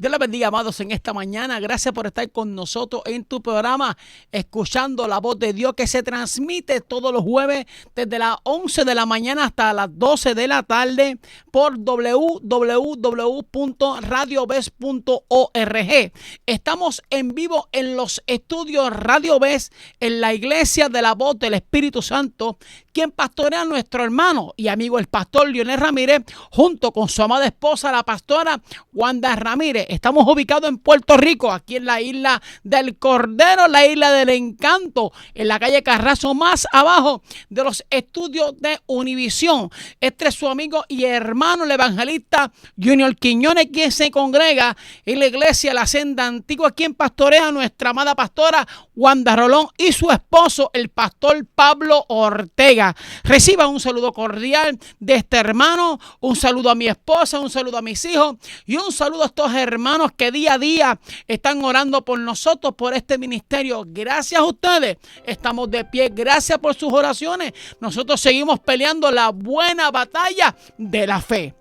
Dios les bendiga, amados, en esta mañana. Gracias por estar con nosotros en tu programa, escuchando la voz de Dios, que se transmite todos los jueves desde las 11 de la mañana hasta las 12 de la tarde por www.radiobes.org. Estamos en vivo en los estudios Radio Bes, en la iglesia de la voz del Espíritu Santo, quien pastorea a nuestro hermano y amigo el pastor Lionel Ramírez, junto con su amada esposa, la pastora Wanda Ramírez. Estamos ubicados en Puerto Rico, aquí en la isla del Cordero, la isla del Encanto, en la calle Carrazo, más abajo de los estudios de Univisión. Este es su amigo y hermano, el evangelista Junior Quiñones, quien se congrega en la iglesia La Senda Antigua, quien pastorea a nuestra amada pastora Wanda Rolón y su esposo, el pastor Pablo Ortega. Reciba un saludo cordial de este hermano, un saludo a mi esposa, un saludo a mis hijos y un saludo a estos hermanos que día a día están orando por nosotros, por este ministerio. Gracias a ustedes estamos de pie, gracias por sus oraciones. Nosotros seguimos peleando la buena batalla de la fe.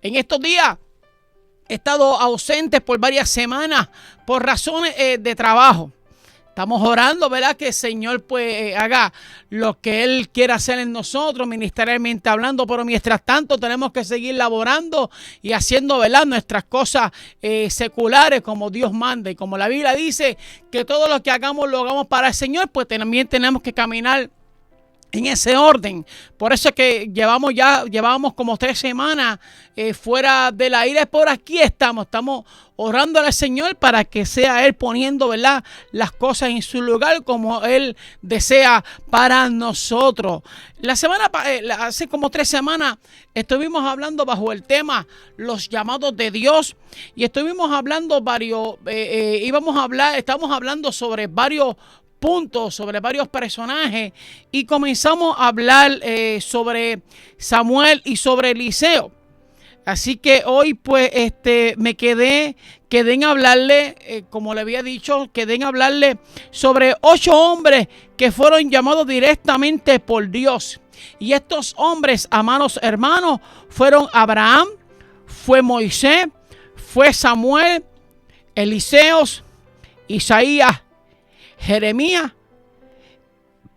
En estos días he estado ausente por varias semanas por razones de trabajo. Estamos orando, ¿verdad? Que el Señor pues haga lo que Él quiera hacer en nosotros, ministerialmente hablando, pero mientras tanto tenemos que seguir laborando y haciendo, ¿verdad?, nuestras cosas seculares como Dios manda. Y como la Biblia dice que todo lo que hagamos lo hagamos para el Señor, pues también tenemos que caminar en ese orden. Por eso es que llevábamos como 3 semanas fuera del aire. Por aquí estamos orando al Señor para que sea Él poniendo, ¿verdad?, las cosas en su lugar como Él desea para nosotros. Hace como 3 semanas estuvimos hablando bajo el tema los llamados de Dios, y estuvimos hablando estamos hablando sobre varios puntos, sobre varios personajes, y comenzamos a hablar sobre Samuel y sobre Eliseo. Así que hoy pues me quedé en hablarle, como le había dicho, quedé en hablarle sobre 8 hombres que fueron llamados directamente por Dios. Y estos hombres, amados hermanos, fueron Abraham, fue Moisés, fue Samuel, Eliseo, Isaías, Jeremías,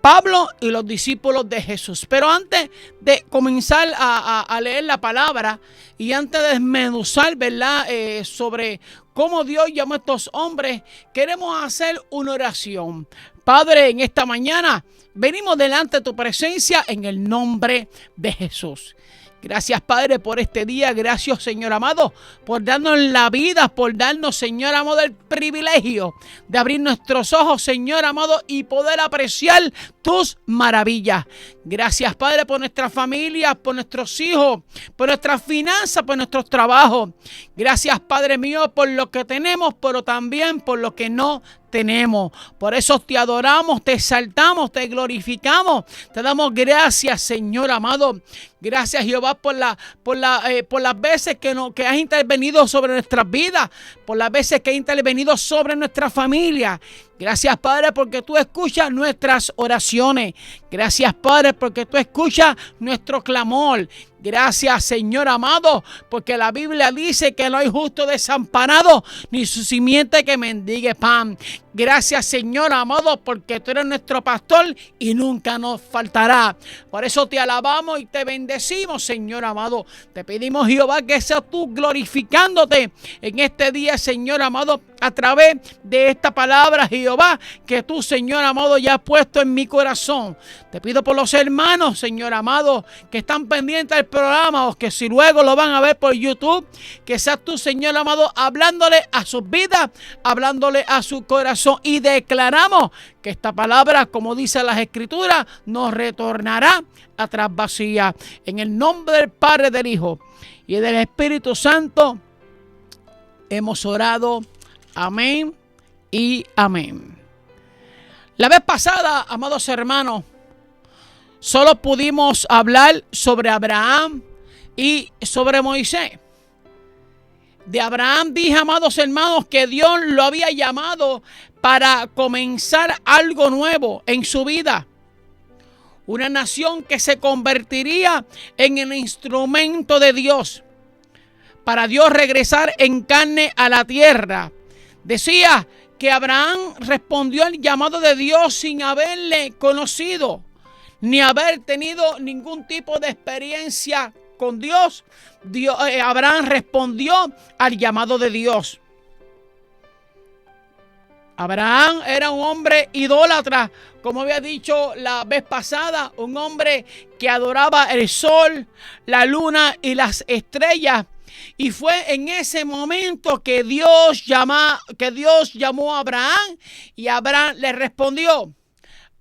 Pablo y los discípulos de Jesús. Pero antes de comenzar a leer la palabra y antes de desmenuzar, ¿verdad?, sobre cómo Dios llamó a estos hombres, queremos hacer una oración. Padre, en esta mañana venimos delante de tu presencia en el nombre de Jesús. Gracias, Padre, por este día. Gracias, Señor amado, por darnos la vida, por darnos, Señor amado, el privilegio de abrir nuestros ojos, Señor amado, y poder apreciar tus maravillas. Gracias, Padre, por nuestras familias, por nuestros hijos, por nuestras finanzas, por nuestros trabajos. Gracias, Padre mío, por lo que tenemos, pero también por lo que no tenemos. Por eso te adoramos, te exaltamos, te glorificamos, te damos gracias, Señor amado. Gracias, Jehová, por las veces que has intervenido sobre nuestras vidas, por las veces que has intervenido sobre nuestra familia. Gracias, Padre, porque tú escuchas nuestras oraciones. Gracias, Padre, porque tú escuchas nuestro clamor. Gracias, Señor amado, porque la Biblia dice que no hay justo desamparado, ni su simiente que mendigue pan. Gracias, Señor amado, porque tú eres nuestro pastor y nunca nos faltará. Por eso te alabamos y te bendecimos, Señor amado. Te pedimos, Jehová, que seas tú glorificándote en este día, Señor amado, a través de esta palabra, Jehová, que tú, Señor amado, ya has puesto en mi corazón. Te pido por los hermanos, Señor amado, que están pendientes del programa o que si luego lo van a ver por YouTube, que seas tú, Señor amado, hablándole a sus vidas, hablándole a su corazón, y declaramos que esta palabra, como dice las Escrituras, nos retornará atrás vacía. En el nombre del Padre, del Hijo y del Espíritu Santo hemos orado. Amén y amén. La vez pasada, amados hermanos, solo pudimos hablar sobre Abraham y sobre Moisés. De Abraham dije, amados hermanos, que Dios lo había llamado para comenzar algo nuevo en su vida. Una nación que se convertiría en el instrumento de Dios para Dios regresar en carne a la tierra. Decía que Abraham respondió al llamado de Dios sin haberle conocido, ni haber tenido ningún tipo de experiencia con Dios. Abraham respondió al llamado de Dios. Abraham era un hombre idólatra, como había dicho la vez pasada, un hombre que adoraba el sol, la luna y las estrellas. Y fue en ese momento que Dios llamó a Abraham, y Abraham le respondió.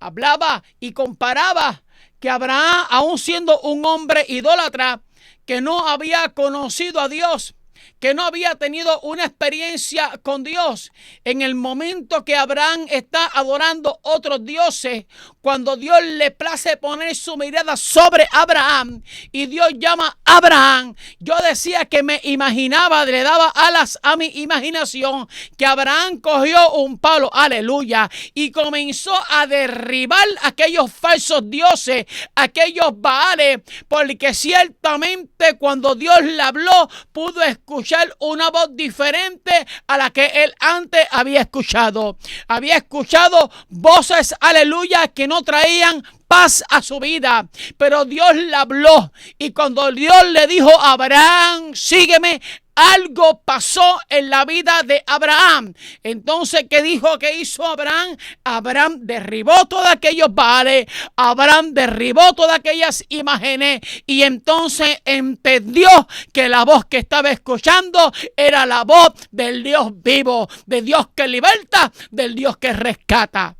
Hablaba y comparaba que Abraham, aun siendo un hombre idólatra, que no había conocido a Dios, que no había tenido una experiencia con Dios, en el momento que Abraham está adorando otros dioses, cuando Dios le place poner su mirada sobre Abraham y Dios llama a Abraham, yo decía que me imaginaba, le daba alas a mi imaginación, que Abraham cogió un palo, aleluya, y comenzó a derribar aquellos falsos dioses, aquellos baales, porque ciertamente cuando Dios le habló, pudo escuchar una voz diferente a la que él antes había escuchado. Había escuchado voces, aleluya, que no traían paz a su vida, pero Dios le habló, y cuando Dios le dijo a Abraham, sígueme, algo pasó en la vida de Abraham. Entonces, ¿qué dijo que hizo Abraham? Abraham derribó todos aquellos baales, Abraham derribó todas aquellas imágenes, y entonces entendió que la voz que estaba escuchando era la voz del Dios vivo, de Dios que liberta, del Dios que rescata.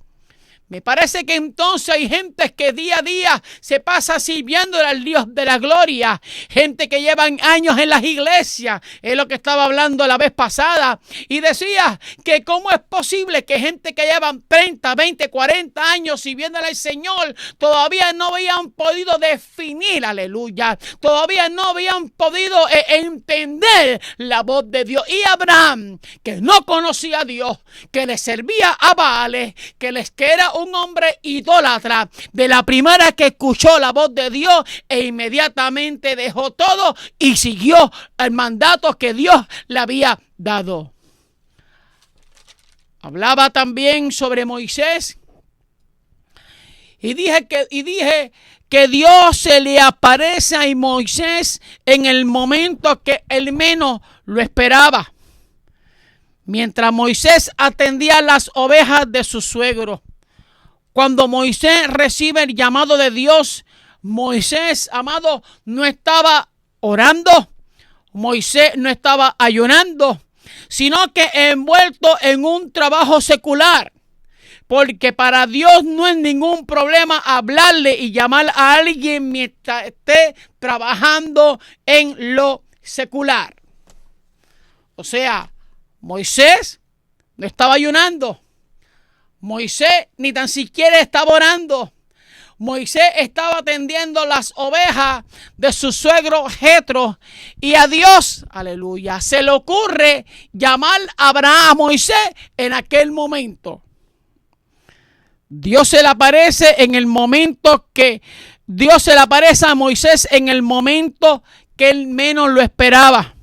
Me parece que entonces hay gente que día a día se pasa sirviendo al Dios de la gloria. Gente que llevan años en las iglesias. Es lo que estaba hablando la vez pasada. Y decía que cómo es posible que gente que llevan 30, 20, 40 años sirviéndole al Señor todavía no habían podido definir, aleluya. Todavía no habían podido entender la voz de Dios. Y Abraham, que no conocía a Dios, que le servía a Baales, que era un hombre idólatra, de la primera que escuchó la voz de Dios, e inmediatamente dejó todo y siguió el mandato que Dios le había dado. Hablaba también sobre Moisés y dije que Dios se le aparece a Moisés en el momento que él menos lo esperaba. Mientras Moisés atendía las ovejas de su suegro. Cuando Moisés recibe el llamado de Dios, Moisés, amado, no estaba orando, Moisés no estaba ayunando, sino que envuelto en un trabajo secular. Porque para Dios no es ningún problema hablarle y llamar a alguien mientras esté trabajando en lo secular. O sea, Moisés no estaba ayunando. Moisés ni tan siquiera estaba orando. Moisés estaba atendiendo las ovejas de su suegro Jetro, y a Dios, aleluya, se le ocurre llamar a Abraham, a Moisés en aquel momento. Dios se le aparece a Moisés en el momento que él menos lo esperaba,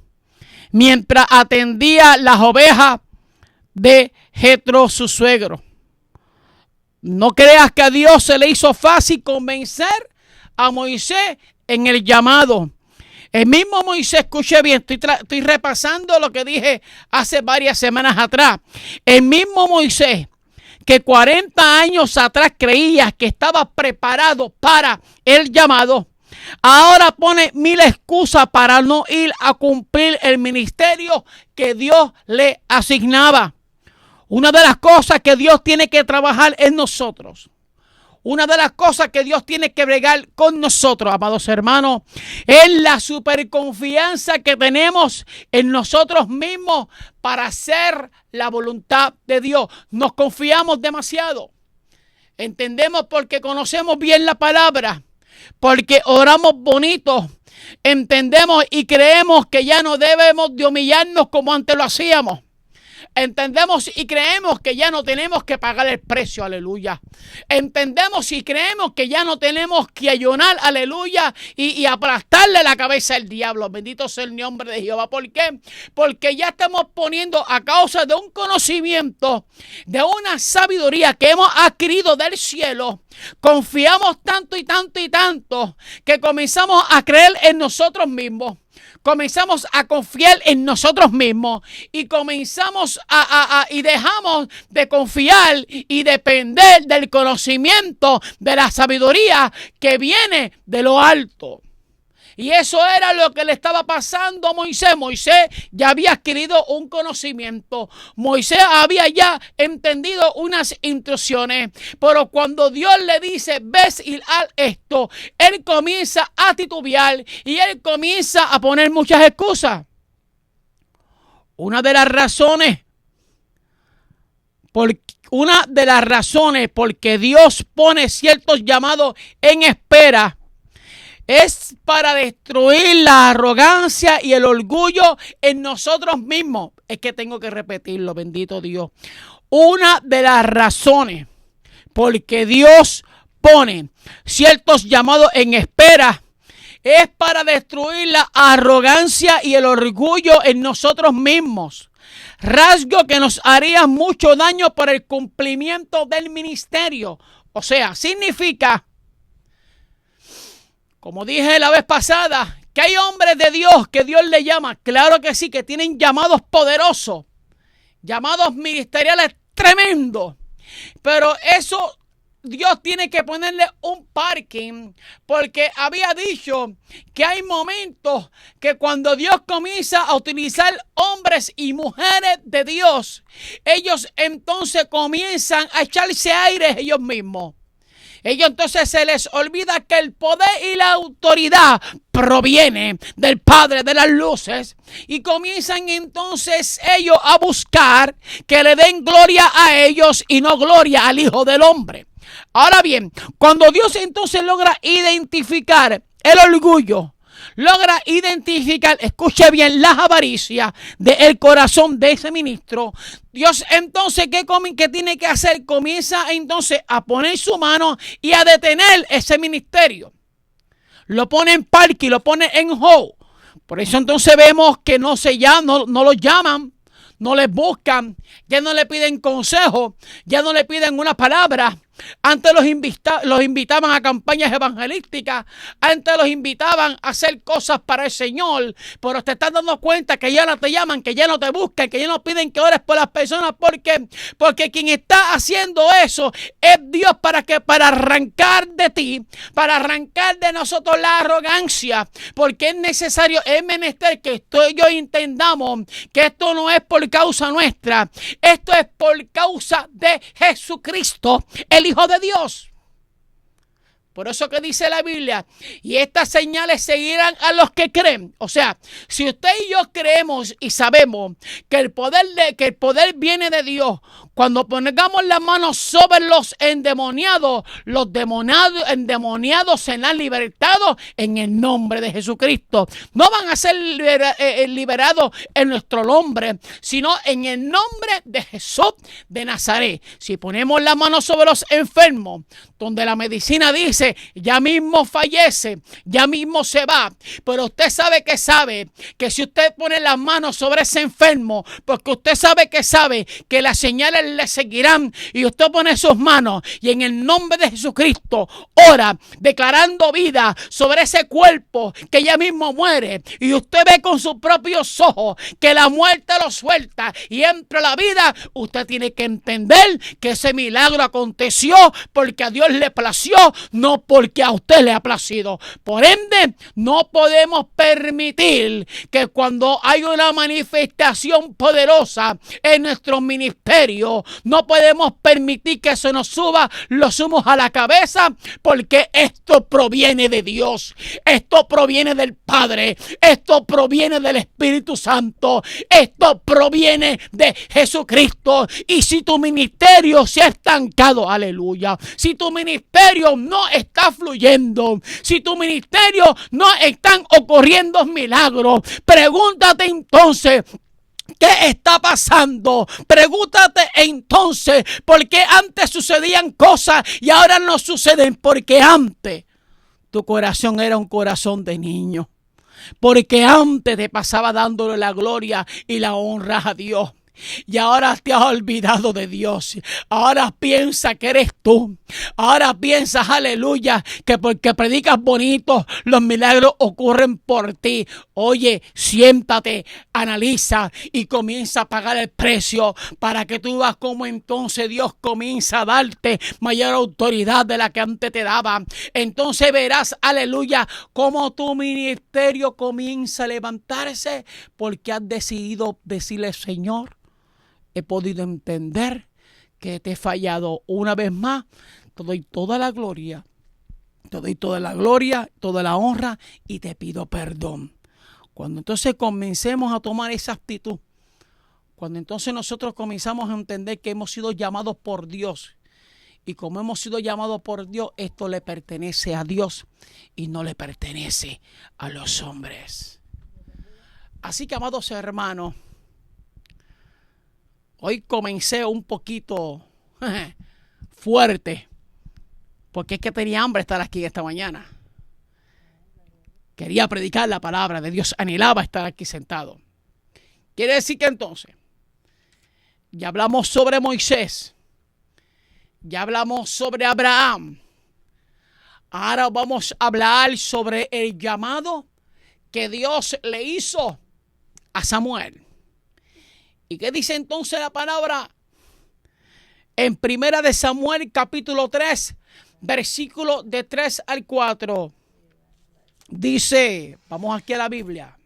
mientras atendía las ovejas de Jetro, su suegro. No creas que a Dios se le hizo fácil convencer a Moisés en el llamado. El mismo Moisés, escuché bien, estoy repasando lo que dije hace varias semanas atrás. El mismo Moisés que 40 años atrás creía que estaba preparado para el llamado, ahora pone 1000 excusas para no ir a cumplir el ministerio que Dios le asignaba. Una de las cosas que Dios tiene que trabajar en nosotros, una de las cosas que Dios tiene que bregar con nosotros, amados hermanos, es la superconfianza que tenemos en nosotros mismos para hacer la voluntad de Dios. Nos confiamos demasiado. Entendemos porque conocemos bien la palabra, porque oramos bonito. Entendemos y creemos que ya no debemos de humillarnos como antes lo hacíamos. Entendemos y creemos que ya no tenemos que pagar el precio, aleluya. Entendemos y creemos que ya no tenemos que ayunar, aleluya, y aplastarle la cabeza al diablo. Bendito sea el nombre de Jehová. ¿Por qué? Porque ya estamos poniendo, a causa de un conocimiento, de una sabiduría que hemos adquirido del cielo, confiamos tanto y tanto y tanto que comenzamos a creer en nosotros mismos. Comenzamos a confiar en nosotros mismos y comenzamos y dejamos de confiar y depender del conocimiento, de la sabiduría que viene de lo alto. Y eso era lo que le estaba pasando a Moisés. Moisés ya había adquirido un conocimiento. Moisés había ya entendido unas instrucciones. Pero cuando Dios le dice, ves y haz esto, él comienza a titubear y él comienza a poner muchas excusas. Una de las razones porque Dios pone ciertos llamados en espera es para destruir la arrogancia y el orgullo en nosotros mismos. Es que tengo que repetirlo, bendito Dios. Una de las razones porque Dios pone ciertos llamados en espera es para destruir la arrogancia y el orgullo en nosotros mismos. Rasgo que nos haría mucho daño por el cumplimiento del ministerio. O sea, significa, como dije la vez pasada, que hay hombres de Dios que Dios le llama. Claro que sí, que tienen llamados poderosos, llamados ministeriales tremendos. Pero eso Dios tiene que ponerle un parking, porque había dicho que hay momentos que cuando Dios comienza a utilizar hombres y mujeres de Dios, ellos entonces comienzan a echarse aire ellos mismos. Ellos entonces se les olvida que el poder y la autoridad proviene del Padre de las luces y comienzan entonces ellos a buscar que le den gloria a ellos y no gloria al Hijo del Hombre. Ahora bien, cuando Dios entonces logra identificar el orgullo, logra identificar, escuche bien, las avaricias del corazón de ese ministro, Dios entonces, ¿qué tiene que hacer? Comienza entonces a poner su mano y a detener ese ministerio. Lo pone en parque, lo pone en hold. Por eso entonces vemos que no los llaman, no les buscan, ya no le piden consejo, ya no le piden una palabra. Antes los invitaban a campañas evangelísticas, antes los invitaban a hacer cosas para el Señor, pero te estás dando cuenta que ya no te llaman, que ya no te buscan, que ya no piden que ores por las personas, porque quien está haciendo eso es Dios para arrancar de ti, para arrancar de nosotros la arrogancia, porque es necesario, es menester que yo entendamos que esto no es por causa nuestra, esto es por causa de Jesucristo, el Hijo de Dios. Por eso que dice la Biblia, y estas señales seguirán a los que creen. O sea, si usted y yo creemos y sabemos que el poder viene de Dios, cuando pongamos las manos sobre los endemoniados serán libertados en el nombre de Jesucristo. No van a ser liberados en nuestro nombre, sino en el nombre de Jesús de Nazaret. Si ponemos las manos sobre los enfermos, donde la medicina dice, ya mismo fallece, ya mismo se va, pero usted sabe que si usted pone las manos sobre ese enfermo, porque usted sabe que las señales le seguirán, y usted pone sus manos y en el nombre de Jesucristo ora, declarando vida sobre ese cuerpo que ya mismo muere, y usted ve con sus propios ojos que la muerte lo suelta y entra la vida, usted tiene que entender que ese milagro aconteció porque a Dios le plació, no porque a usted le ha placido. Por ende, no podemos permitir que cuando hay una manifestación poderosa en nuestro ministerio, no podemos permitir que se nos suba los humos a la cabeza, porque esto proviene de Dios, esto proviene del Padre, esto proviene del Espíritu Santo, esto proviene de Jesucristo. Y si tu ministerio se ha estancado, aleluya, si tu ministerio no está fluyendo, si tu ministerio no están ocurriendo milagros, pregúntate entonces, ¿Qué está pasando? Pregúntate entonces, ¿por qué antes sucedían cosas y ahora no suceden? Porque antes tu corazón era un corazón de niño. Porque antes te pasaba dándole la gloria y la honra a Dios. Y ahora te has olvidado de Dios. Ahora piensa que eres tú. Ahora piensas, aleluya, que porque predicas bonito, los milagros ocurren por ti. Oye, siéntate, analiza y comienza a pagar el precio para que tú veas cómo entonces Dios comienza a darte mayor autoridad de la que antes te daba. Entonces verás, aleluya, cómo tu ministerio comienza a levantarse porque has decidido decirle: Señor, he podido entender que te he fallado una vez más. Te doy toda la gloria, toda la honra y te pido perdón. Cuando entonces comencemos a tomar esa actitud, cuando entonces nosotros comenzamos a entender que hemos sido llamados por Dios, y como hemos sido llamados por Dios, esto le pertenece a Dios y no le pertenece a los hombres. Así que, amados hermanos, hoy comencé un poquito fuerte, porque es que tenía hambre estar aquí esta mañana. Quería predicar la palabra de Dios, anhelaba estar aquí sentado. Quiere decir que entonces, ya hablamos sobre Moisés, ya hablamos sobre Abraham. Ahora vamos a hablar sobre el llamado que Dios le hizo a Samuel. ¿Y qué dice entonces la palabra? En Primera de Samuel, capítulo 3, versículo de 3 al 4. Dice, vamos aquí a la Biblia.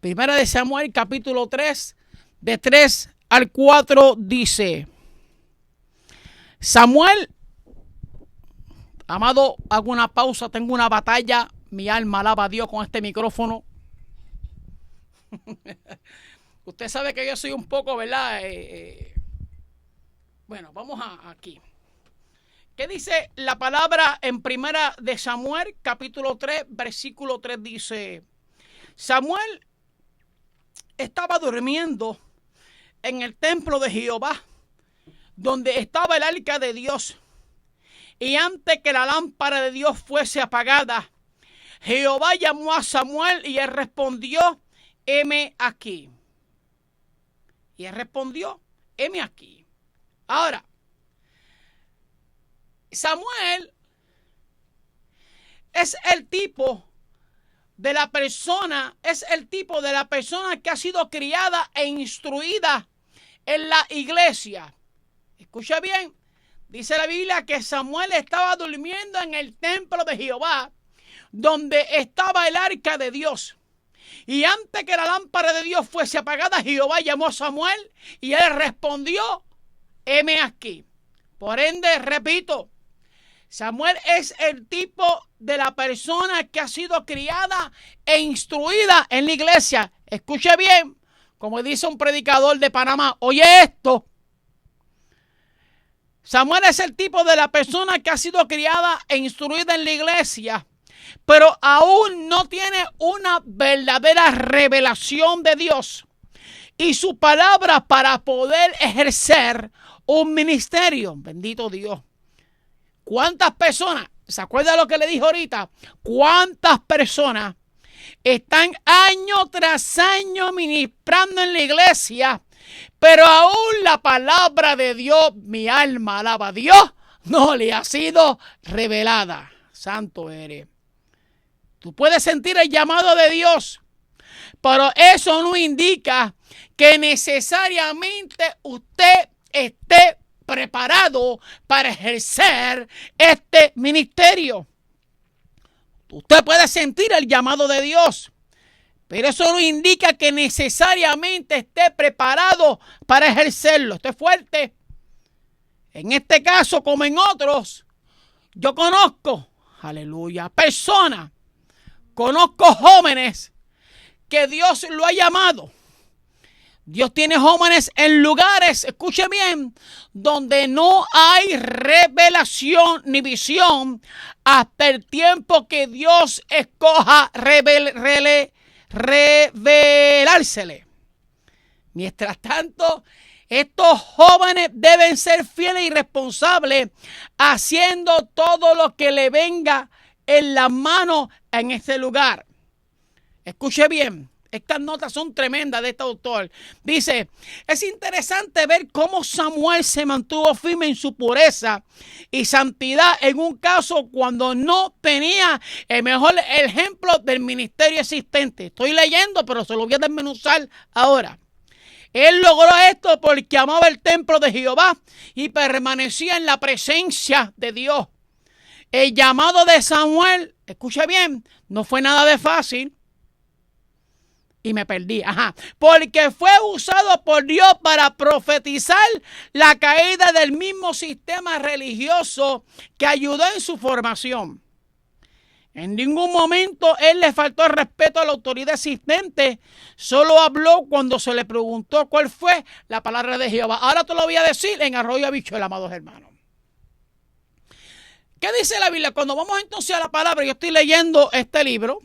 Primera de Samuel, capítulo 3, de 3 al 4 dice: Samuel, amado, hago una pausa, tengo una batalla. Mi alma alaba a Dios con este micrófono. Usted sabe que yo soy un poco, ¿verdad? Bueno, vamos aquí. ¿Qué dice la palabra en Primera de Samuel, capítulo 3, versículo 3? Dice: Samuel estaba durmiendo en el templo de Jehová, donde estaba el arca de Dios. Y antes que la lámpara de Dios fuese apagada, Jehová llamó a Samuel y él respondió: heme aquí. Y él respondió: heme aquí. Ahora, Samuel es el tipo de la persona, que ha sido criada e instruida en la iglesia. Escucha bien, dice la Biblia que Samuel estaba durmiendo en el templo de Jehová, donde estaba el arca de Dios. Y antes que la lámpara de Dios fuese apagada, Jehová llamó a Samuel y él respondió: heme aquí. Por ende, repito, Samuel es el tipo de la persona que ha sido criada e instruida en la iglesia. Escuche bien, como dice un predicador de Panamá, oye esto. Samuel es el tipo de la persona que ha sido criada e instruida en la iglesia, pero aún no tiene una verdadera revelación de Dios y su palabra para poder ejercer un ministerio. Bendito Dios. ¿Cuántas personas, se acuerda de lo que le dije ahorita? ¿Cuántas personas están año tras año ministrando en la iglesia, pero aún la palabra de Dios, mi alma alaba a Dios, no le ha sido revelada? Santo eres. Tú puedes sentir el llamado de Dios, pero eso no indica que necesariamente usted esté preparado para ejercer este ministerio. Usted puede sentir el llamado de Dios, pero eso no indica que necesariamente esté preparado para ejercerlo. Esto es fuerte. En este caso, como en otros, yo conozco, aleluya, personas, conozco jóvenes que Dios lo ha llamado. Dios tiene jóvenes en lugares, escuche bien, donde no hay revelación ni visión hasta el tiempo que Dios escoja revelársele. Mientras tanto, estos jóvenes deben ser fieles y responsables haciendo todo lo que le venga en las manos en este lugar. Escuche bien, estas notas son tremendas de este autor. Dice, es interesante ver cómo Samuel se mantuvo firme en su pureza y santidad en un caso cuando no tenía el mejor ejemplo del ministerio existente. Estoy leyendo, pero se lo voy a desmenuzar ahora. Él logró esto porque amaba el templo de Jehová y permanecía en la presencia de Dios. El llamado de Samuel, escuche bien, no fue nada de fácil. Y me perdí, porque fue usado por Dios para profetizar la caída del mismo sistema religioso que ayudó en su formación. En ningún momento él le faltó el respeto a la autoridad existente. Solo habló cuando se le preguntó cuál fue la palabra de Jehová. Ahora te lo voy a decir en arroyo habichuela, amados hermanos. ¿Qué dice la Biblia? Cuando vamos entonces a la palabra, yo estoy leyendo este libro.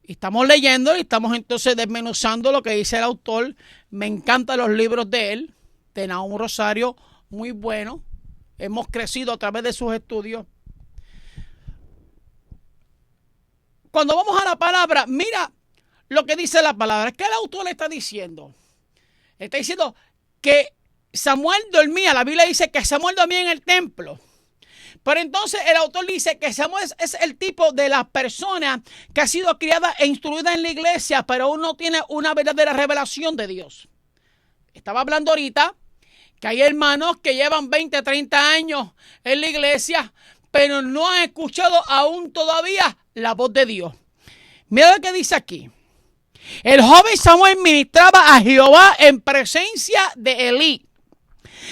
Y estamos leyendo y estamos entonces desmenuzando lo que dice el autor. Me encantan los libros de él, de Nahum Rosario, muy bueno. Hemos crecido a través de sus estudios. Cuando vamos a la palabra, mira lo que dice la palabra. ¿Qué el autor le está diciendo? Está diciendo que Samuel dormía. La Biblia dice que Samuel dormía en el templo. Pero entonces el autor dice que Samuel es el tipo de la persona que ha sido criada e instruida en la iglesia, pero aún no tiene una verdadera revelación de Dios. Estaba hablando ahorita que hay hermanos que llevan 20, 30 años en la iglesia, pero no han escuchado aún todavía la voz de Dios. Mira lo que dice aquí. El joven Samuel ministraba a Jehová en presencia de Elí.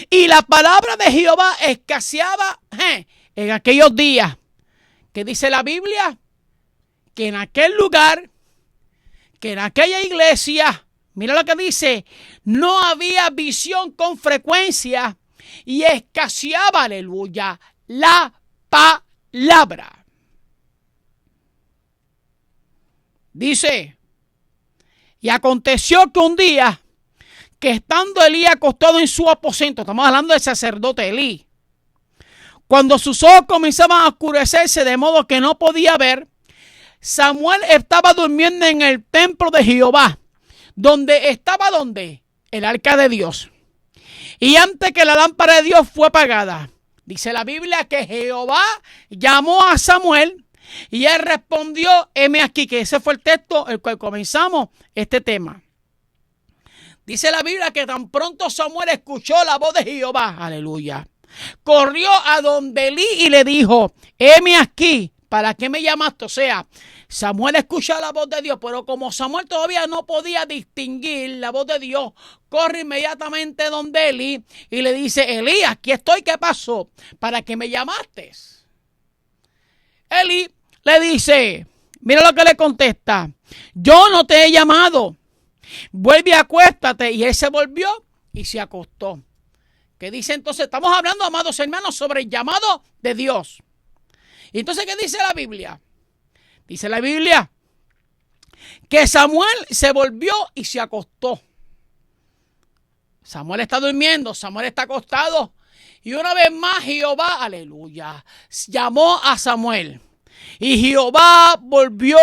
Y la palabra de Jehová escaseaba en aquellos días. Que dice la Biblia que en aquel lugar, que en aquella iglesia, mira lo que dice, no había visión con frecuencia y escaseaba, aleluya, la palabra. Dice, y aconteció que un día, que estando Elí acostado en su aposento, estamos hablando del sacerdote Elí, cuando sus ojos comenzaban a oscurecerse de modo que no podía ver, Samuel estaba durmiendo en el templo de Jehová, donde estaba el arca de Dios. Y antes que la lámpara de Dios fue apagada, dice la Biblia que Jehová llamó a Samuel y él respondió, heme aquí, que ese fue el texto el cual comenzamos este tema. Dice la Biblia que tan pronto Samuel escuchó la voz de Jehová, aleluya, corrió a donde Elí y le dijo, heme aquí, ¿para qué me llamaste? O sea, Samuel escucha la voz de Dios, pero como Samuel todavía no podía distinguir la voz de Dios, corre inmediatamente donde Elí y le dice, Elí, aquí estoy, ¿qué pasó? ¿Para qué me llamaste? Elí le dice, mira lo que le contesta, yo no te he llamado, vuelve y acuéstate. Y él se volvió y se acostó. ¿Qué dice entonces? Estamos hablando, amados hermanos, sobre el llamado de Dios. Y entonces, ¿qué dice la Biblia? Dice la Biblia que Samuel se volvió y se acostó. Samuel está durmiendo, Samuel está acostado. Y una vez más Jehová, aleluya, llamó a Samuel. Y Jehová volvió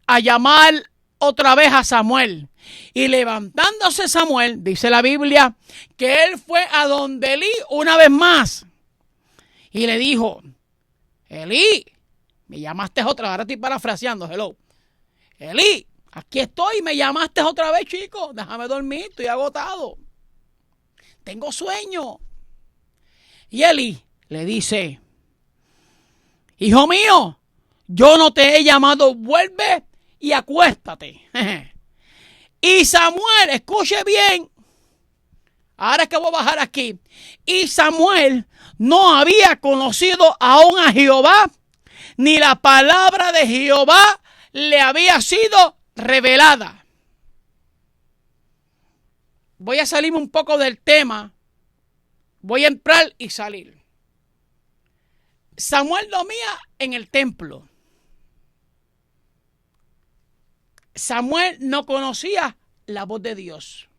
a llamar otra vez a Samuel. Y levantándose Samuel, dice la Biblia, que él fue a donde Elí una vez más. Y le dijo, Elí, me llamaste otra vez. Ahora estoy parafraseando, hello. Elí, aquí estoy, me llamaste otra vez, chico. Déjame dormir, estoy agotado. Tengo sueño. Y Elí le dice, hijo mío, yo no te he llamado, vuelve y acuéstate. Y Samuel, escuche bien, ahora es que voy a bajar aquí. Y Samuel no había conocido aún a Jehová, ni la palabra de Jehová le había sido revelada. voy a salirme un poco del tema. Voy a entrar y salir. Samuel dormía en el templo. Samuel no conocía la voz de Dios.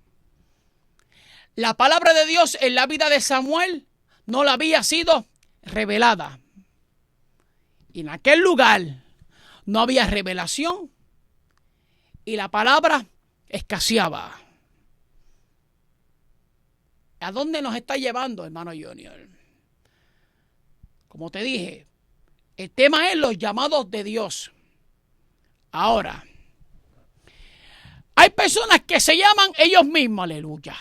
La palabra de Dios en la vida de Samuel no le había sido revelada. Y en aquel lugar no había revelación y la palabra escaseaba. ¿A dónde nos está llevando, hermano Junior? Como te dije, el tema es los llamados de Dios. Ahora, hay personas que se llaman ellos mismos, aleluya.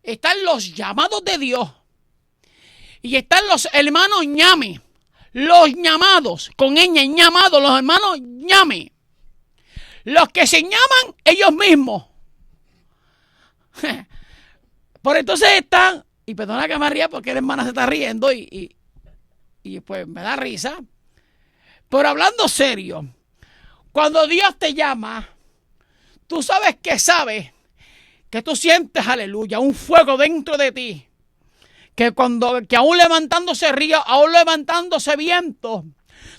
Están los llamados de Dios y están los hermanos ñame, los llamados, con ñ, llamados, los hermanos ñame, los que se llaman ellos mismos. Por entonces están, y perdona que me ría porque la hermana se está riendo y pues me da risa, pero hablando serio, cuando Dios te llama, tú sabes que tú sientes, aleluya, un fuego dentro de ti. Que aún levantándose río, aún levantándose viento,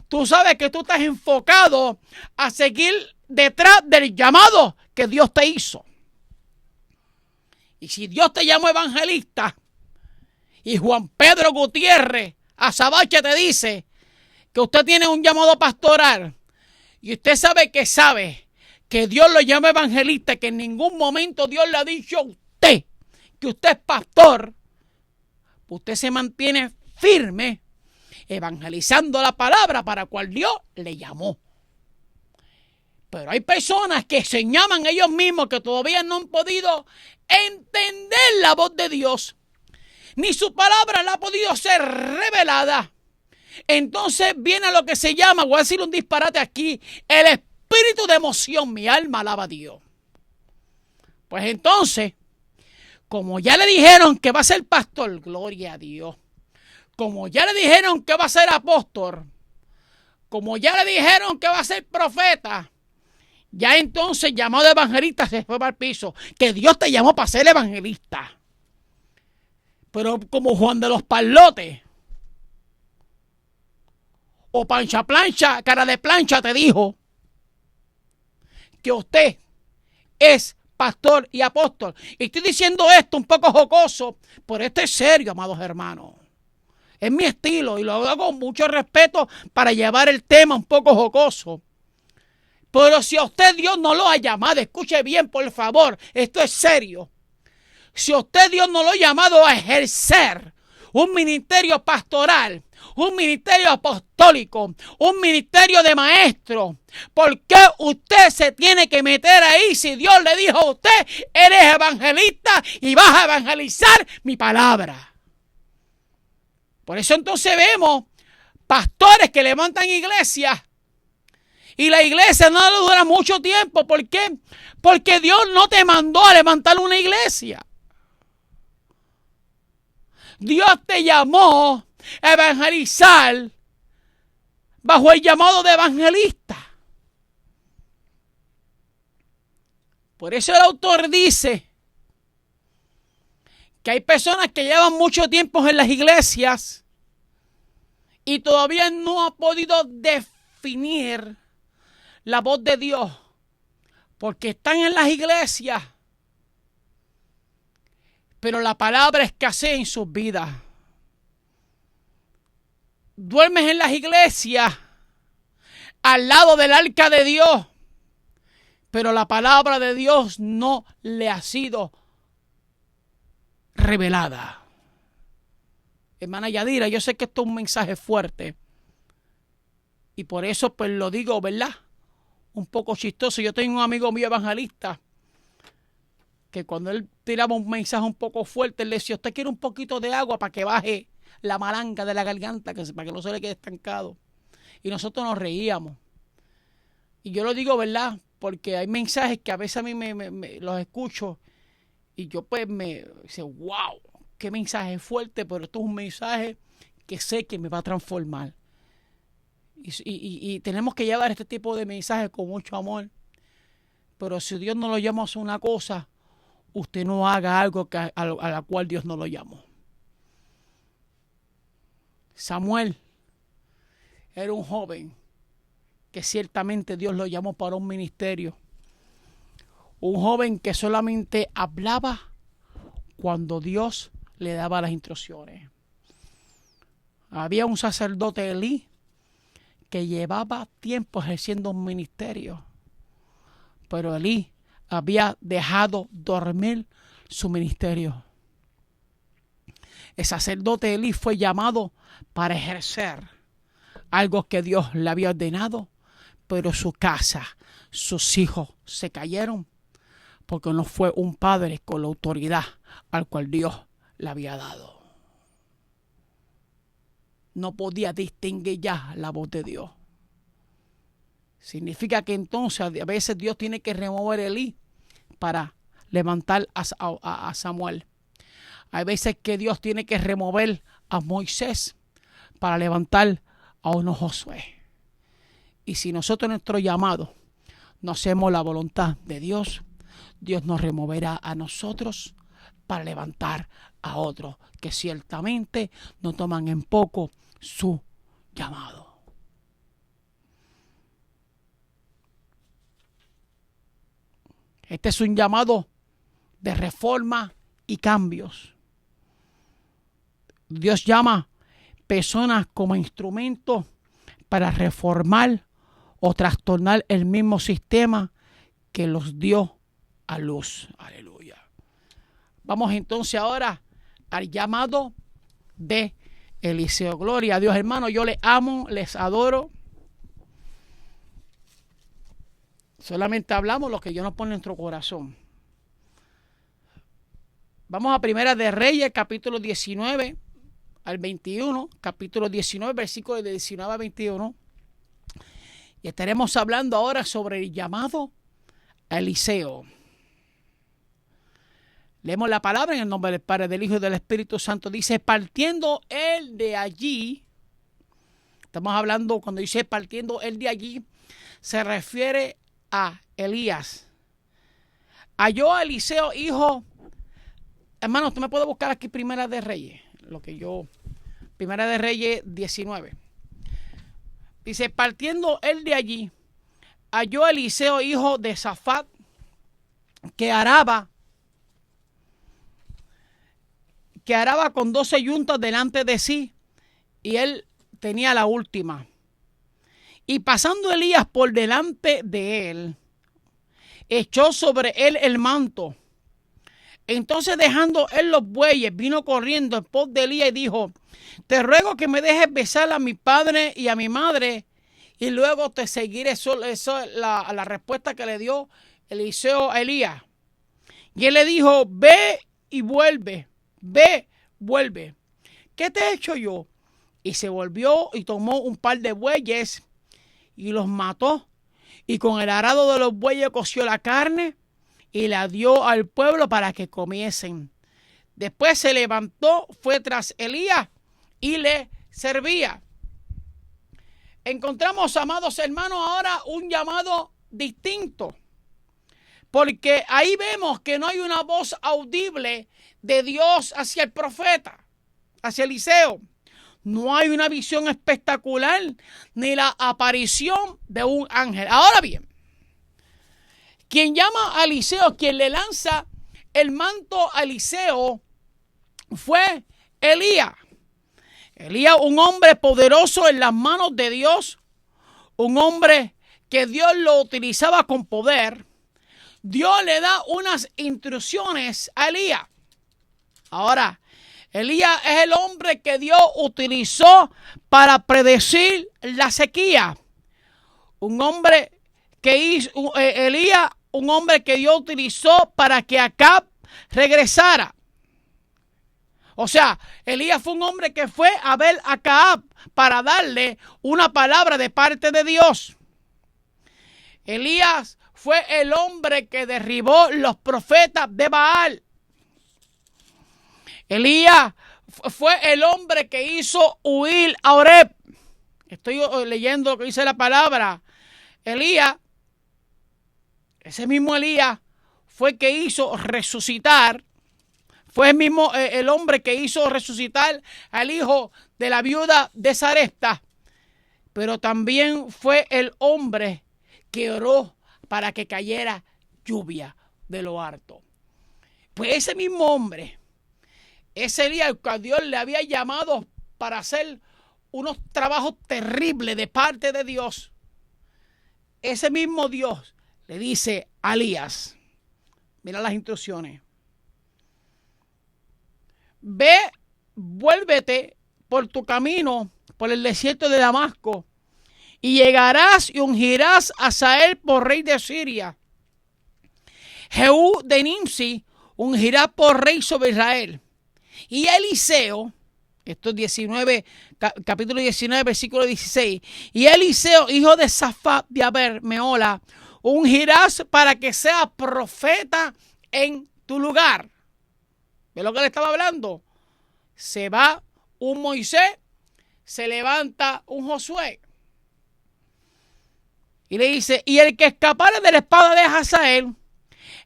tú sabes que tú estás enfocado a seguir detrás del llamado que Dios te hizo. Y si Dios te llamó evangelista y Juan Pedro Gutiérrez Azabache te dice que usted tiene un llamado pastoral y usted sabe que Dios lo llama evangelista, que en ningún momento Dios le ha dicho a usted que usted es pastor, usted se mantiene firme evangelizando la palabra para cual Dios le llamó. Pero hay personas que se llaman ellos mismos que todavía no han podido entender la voz de Dios, ni su palabra la ha podido ser revelada. Entonces viene lo que se llama, voy a decir un disparate aquí, el espíritu de emoción. Mi alma alaba a Dios. Pues entonces, como ya le dijeron que va a ser pastor, gloria a Dios. Como ya le dijeron que va a ser apóstol, como ya le dijeron que va a ser profeta, ya entonces llamado evangelista se fue para el piso. Que Dios te llamó para ser evangelista. Pero como Juan de los Palotes o Pancha Plancha, cara de plancha te dijo que usted es pastor y apóstol. Y estoy diciendo esto un poco jocoso, pero esto es serio, amados hermanos. Es mi estilo y lo hago con mucho respeto para llevar el tema un poco jocoso. Pero si a usted Dios no lo ha llamado, escuche bien por favor, esto es serio. Si a usted Dios no lo ha llamado a ejercer un ministerio pastoral, un ministerio apostólico, un ministerio de maestro, ¿por qué usted se tiene que meter ahí si Dios le dijo a usted, eres evangelista y vas a evangelizar mi palabra? Por eso entonces vemos pastores que levantan iglesias y la iglesia no le dura mucho tiempo. ¿Por qué? Porque Dios no te mandó a levantar una iglesia. Dios te llamó a evangelizar bajo el llamado de evangelista. Por eso el autor dice que hay personas que llevan mucho tiempo en las iglesias y todavía no han podido definir la voz de Dios, porque están en las iglesias, pero la palabra escasea en sus vidas. Duermes en las iglesias al lado del arca de Dios, pero la palabra de Dios no le ha sido revelada. Hermana Yadira, yo sé que esto es un mensaje fuerte y por eso pues lo digo, ¿verdad? Un poco chistoso. Yo tengo un amigo mío evangelista que cuando él tiraba un mensaje un poco fuerte, él le decía, usted quiere un poquito de agua para que baje la malanga de la garganta, para que no se le quede estancado. Y nosotros nos reíamos. Y yo lo digo, ¿verdad? Porque hay mensajes que a veces a mí me los escucho y yo pues me dice, wow, qué mensaje fuerte, pero esto es un mensaje que sé que me va a transformar. Y tenemos que llevar este tipo de mensajes con mucho amor. Pero si Dios no lo llama a hacer una cosa, usted no haga algo a la cual Dios no lo llamó. Samuel era un joven que ciertamente Dios lo llamó para un ministerio. Un joven que solamente hablaba cuando Dios le daba las instrucciones. Había un sacerdote, Elí, que llevaba tiempo ejerciendo un ministerio, pero Elí había dejado dormir su ministerio. El sacerdote Elí fue llamado para ejercer algo que Dios le había ordenado, pero su casa, sus hijos se cayeron porque no fue un padre con la autoridad al cual Dios le había dado. No podía distinguir ya la voz de Dios. Significa que entonces a veces Dios tiene que remover a Elí para levantar a Samuel. Hay veces que Dios tiene que remover a Moisés para levantar a uno Josué. Y si nosotros en nuestro llamado no hacemos la voluntad de Dios, Dios nos removerá a nosotros para levantar a otros que ciertamente no toman en poco su llamado. Este es un llamado de reforma y cambios. Dios llama personas como instrumentos para reformar o trastornar el mismo sistema que los dio a luz. Aleluya. Vamos entonces ahora al llamado de Eliseo. Gloria a Dios, hermano. Yo les amo, les adoro. Solamente hablamos lo que Dios nos pone en nuestro corazón. Vamos a Primera de Reyes, capítulo 19 al 21. Capítulo 19, versículos de 19 a 21. Y estaremos hablando ahora sobre el llamado a Eliseo. Leemos la palabra en el nombre del Padre, del Hijo y del Espíritu Santo. Dice, partiendo él de allí. Estamos hablando, cuando dice partiendo él de allí, se refiere a Elías. Halló a Eliseo, hijo. Hermano, usted me puede buscar aquí Primera de Reyes. Primera de Reyes 19. Dice, partiendo él de allí, halló a Eliseo, hijo de Safat, que araba con 12 yuntas delante de sí, y él tenía la última. Y pasando Elías por delante de él, echó sobre él el manto. Entonces, dejando él los bueyes, vino corriendo en pos de Elías y dijo, te ruego que me dejes besar a mi padre y a mi madre, y luego te seguiré. Eso la respuesta que le dio Eliseo a Elías. Y él le dijo, ve y vuelve, ve, vuelve. ¿Qué te he hecho yo? Y se volvió y tomó un par de bueyes y los mató. Y con el arado de los bueyes coció la carne y la dio al pueblo para que comiesen. Después se levantó, fue tras Elías y le servía. Encontramos, amados hermanos, ahora un llamado distinto. Porque ahí vemos que no hay una voz audible de Dios hacia el profeta, hacia Eliseo. No hay una visión espectacular ni la aparición de un ángel. Ahora bien, quien llama a Eliseo, quien le lanza el manto a Eliseo, fue Elías. Elías, un hombre poderoso en las manos de Dios, un hombre que Dios lo utilizaba con poder. Dios le da unas instrucciones a Elías. Ahora, Elías es el hombre que Dios utilizó para predecir la sequía. Un hombre que hizo, Elías, un hombre que Dios utilizó para que Acab regresara. O sea, Elías fue un hombre que fue a ver a Acab para darle una palabra de parte de Dios. Elías fue el hombre que derribó los profetas de Baal. Elías fue el hombre que hizo huir a Oreb. Estoy leyendo lo que dice la palabra. Elías, ese mismo Elías, fue que hizo resucitar, fue el mismo el hombre que hizo resucitar al hijo de la viuda de Sarepta, pero también fue el hombre que oró para que cayera lluvia de lo alto. Pues ese mismo hombre, ese día que Dios le había llamado para hacer unos trabajos terribles de parte de Dios, ese mismo Dios le dice a Elías, mira las instrucciones: ve, vuélvete por tu camino, por el desierto de Damasco, y llegarás y ungirás a Hazael por rey de Siria. Jehú de Nimsi ungirá por rey sobre Israel. Y Eliseo, esto es capítulo 19, versículo 16. Y Eliseo, hijo de Safat de Meola, ungirás para que sea profeta en tu lugar. ¿Ve lo que le estaba hablando? Se va un Moisés, se levanta un Josué. Y le dice, y el que escapare de la espada de Hazael,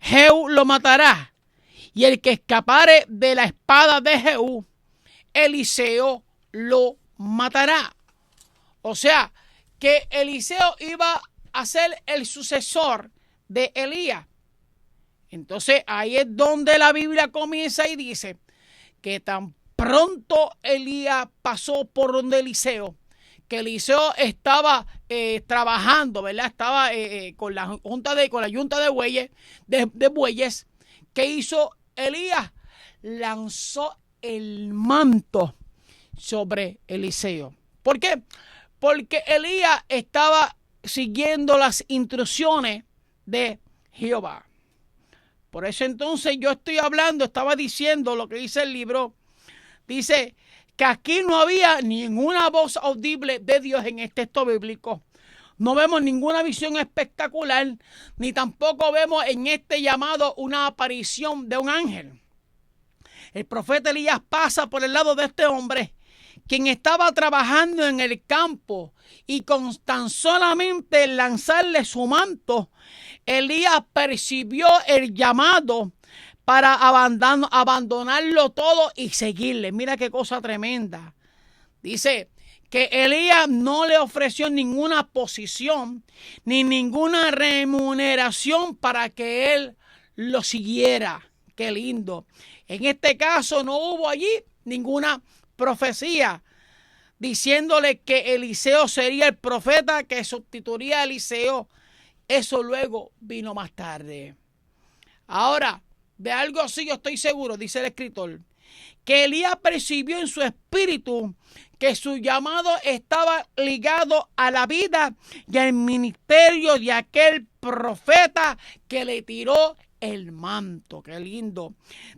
Jehú lo matará. Y el que escapare de la espada de Jehú, Eliseo lo matará. O sea, que Eliseo iba a ser el sucesor de Elías. Entonces ahí es donde la Biblia comienza y dice que tan pronto Elías pasó por donde Eliseo, que Eliseo estaba trabajando, ¿verdad? Estaba con la yunta de bueyes. ¿Qué hizo Elías? Lanzó el manto sobre Eliseo. ¿Por qué? Porque Elías estaba siguiendo las instrucciones de Jehová. Por eso entonces yo estaba diciendo lo que dice el libro. Dice que aquí no había ninguna voz audible de Dios en este texto bíblico. No vemos ninguna visión espectacular, ni tampoco vemos en este llamado una aparición de un ángel. El profeta Elías pasa por el lado de este hombre, quien estaba trabajando en el campo, y con tan solamente lanzarle su manto, Elías percibió el llamado para abandonarlo todo y seguirle. Mira qué cosa tremenda. Dice que Elías no le ofreció ninguna posición ni ninguna remuneración para que él lo siguiera. Qué lindo. En este caso no hubo allí ninguna profecía diciéndole que Eliseo sería el profeta que sustituiría a Eliseo. Eso luego vino más tarde. Ahora, de algo así yo estoy seguro, dice el escritor, que Elías percibió en su espíritu que su llamado estaba ligado a la vida y al ministerio de aquel profeta que le tiró el manto. Qué lindo.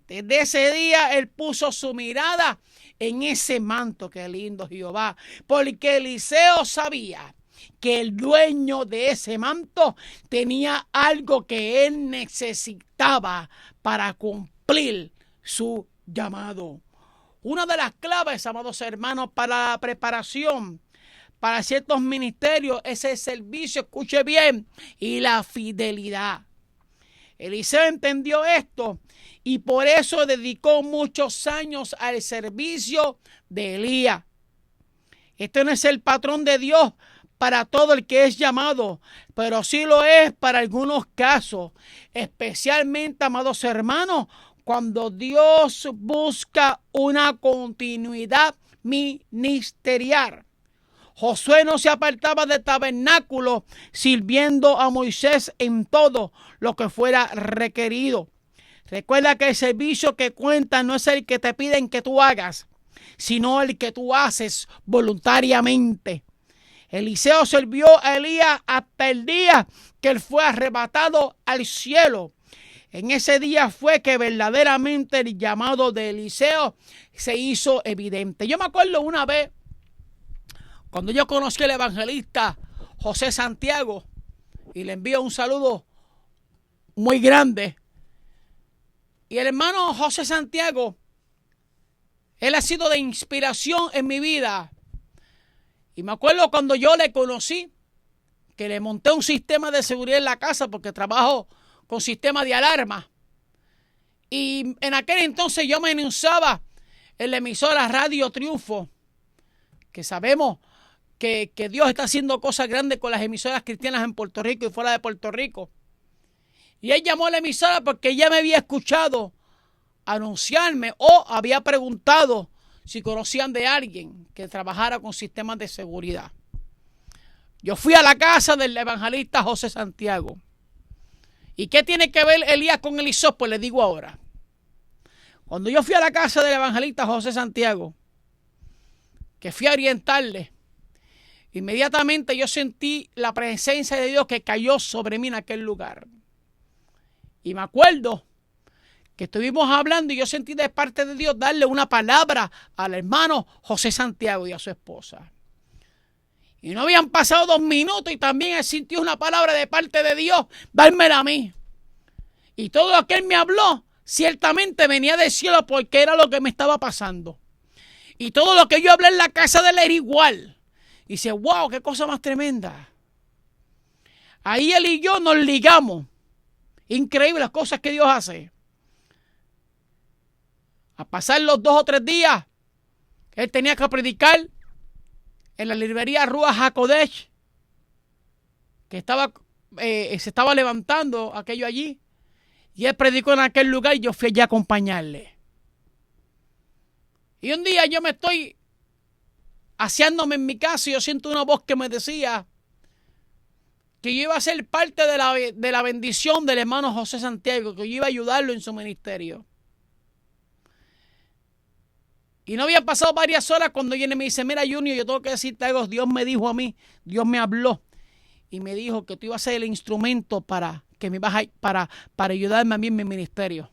Desde ese día él puso su mirada en ese manto. Qué lindo, Jehová. Porque Eliseo sabía que el dueño de ese manto tenía algo que él necesitaba para cumplir su llamado. Una de las claves, amados hermanos, para la preparación para ciertos ministerios es el servicio, escuche bien, y la fidelidad. Eliseo entendió esto y por eso dedicó muchos años al servicio de Elías. Este no es el patrón de Dios para todo el que es llamado, pero sí lo es para algunos casos, especialmente, amados hermanos, cuando Dios busca una continuidad ministerial. Josué no se apartaba del tabernáculo sirviendo a Moisés en todo lo que fuera requerido. Recuerda que el servicio que cuenta no es el que te piden que tú hagas, sino el que tú haces voluntariamente. Eliseo sirvió a Elías hasta el día que él fue arrebatado al cielo. En ese día fue que verdaderamente el llamado de Eliseo se hizo evidente. Yo me acuerdo una vez, cuando yo conocí al evangelista José Santiago, y le envío un saludo muy grande. Y el hermano José Santiago, él ha sido de inspiración en mi vida. Y me acuerdo cuando yo le conocí, que le monté un sistema de seguridad en la casa porque trabajo con sistema de alarma. Y en aquel entonces yo me anunciaba en la emisora Radio Triunfo, que sabemos que Dios está haciendo cosas grandes con las emisoras cristianas en Puerto Rico y fuera de Puerto Rico. Y él llamó a la emisora porque ya me había escuchado anunciarme o había preguntado si conocían de alguien que trabajara con sistemas de seguridad. Yo fui a la casa del evangelista José Santiago. ¿Y qué tiene que ver Elías con Eliseo? Pues le digo ahora. Cuando yo fui a la casa del evangelista José Santiago, que fui a orientarle, inmediatamente yo sentí la presencia de Dios que cayó sobre mí en aquel lugar. Y me acuerdo que estuvimos hablando y yo sentí de parte de Dios darle una palabra al hermano José Santiago y a su esposa. Y no habían pasado 2 minutos y también él sintió una palabra de parte de Dios, dármela a mí. Y todo lo que él me habló, ciertamente venía del cielo porque era lo que me estaba pasando. Y todo lo que yo hablé en la casa de él era igual. Y dice, wow, qué cosa más tremenda. Ahí él y yo nos ligamos. Increíble las cosas que Dios hace. A pasar los 2 o 3 días, él tenía que predicar en la librería Ruach HaKodesh, que se estaba levantando aquello allí. Y él predicó en aquel lugar y yo fui allá a acompañarle. Y un día yo me estoy aseándome en mi casa y yo siento una voz que me decía que yo iba a ser parte de la bendición del hermano José Santiago, que yo iba a ayudarlo en su ministerio. Y no había pasado varias horas cuando viene y me dice, mira Junior, yo tengo que decirte algo, Dios me dijo a mí, Dios me habló y me dijo que tú ibas a ser el instrumento para ayudarme a mí en mi ministerio.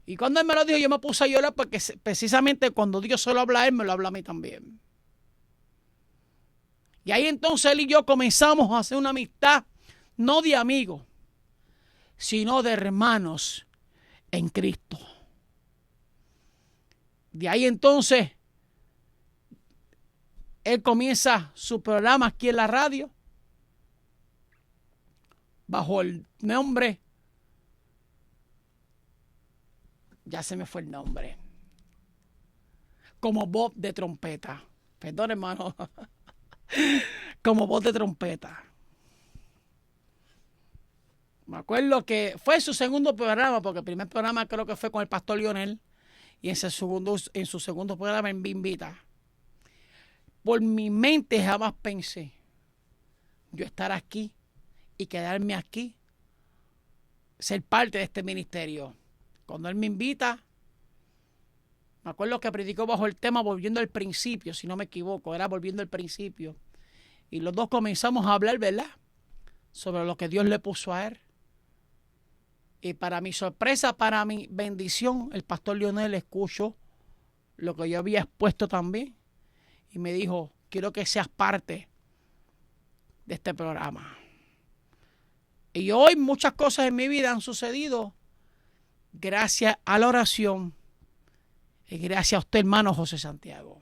Y cuando él me lo dijo, yo me puse a llorar porque precisamente cuando Dios solo habla a él, me lo habla a mí también. Y ahí entonces él y yo comenzamos a hacer una amistad, no de amigos, sino de hermanos en Cristo. De ahí entonces, él comienza su programa aquí en la radio, bajo el nombre, ya se me fue el nombre, como voz de trompeta. Perdón, hermano. Como voz de trompeta. Me acuerdo que fue su segundo programa, porque el primer programa creo que fue con el pastor Lionel, y en su segundo programa en Bimbita. Por mi mente jamás pensé yo estar aquí y quedarme aquí, ser parte de este ministerio. Cuando él me invita, me acuerdo que predicó bajo el tema Volviendo al Principio, si no me equivoco, era Volviendo al Principio. Y los dos comenzamos a hablar, ¿verdad?, sobre lo que Dios le puso a él. Y para mi sorpresa, para mi bendición, el pastor Lionel escuchó lo que yo había expuesto también. Y me dijo, quiero que seas parte de este programa. Y hoy muchas cosas en mi vida han sucedido gracias a la oración y gracias a usted, hermano José Santiago.